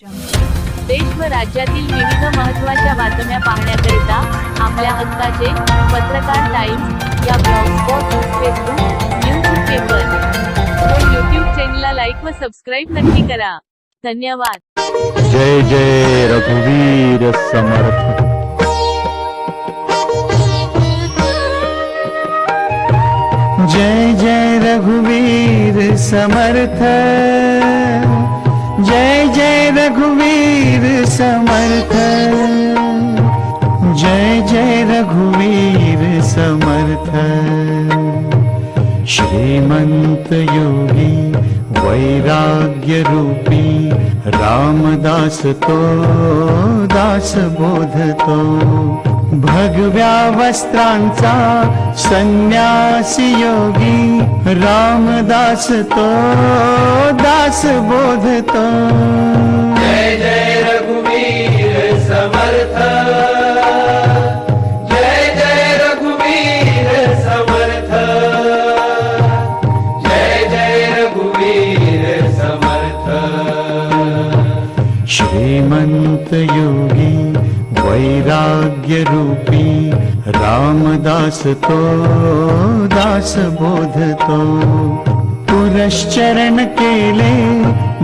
देश व राज्यातील विविध महत्त्वाच्या बातम्या पाहण्याकरिता आपल्या हक्काचे पत्रकार टाइम्स या ब्लॉगस्पॉट, फेसबुक, न्यूज पेपर व यूट्यूब चॅनलला लाईक व सबस्क्राईब नक्की करा. धन्यवाद. जय जय रघुवीर समर्थ. जय जय रघुवीर समर्थ. जय जय रघुवीर समर्थ. जय जय रघुवीर समर्थ. श्रीमंत योगी वैराग्य रूपी रामदास तो दास बोधतो. भगव्या वस्त्रांचा संन्यासी योगी रामदास तो दास बोधतो. जय जय रघुवीर समर्थ. जय जय रघुवीर समर्थ. जय जय रघुवीर समर्थ. श्रीमंत योगी वैराग्य रूपी रामदास तो दास बोधतो. पुरश्चरण केले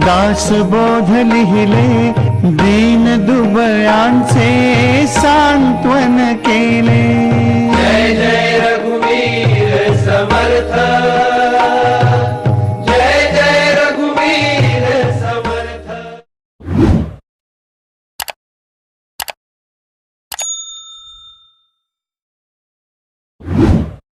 दास बोध लिहिले. दीन दुबळ्यांचे सांत्वन केले. जय जय रघुवीर समर्थ.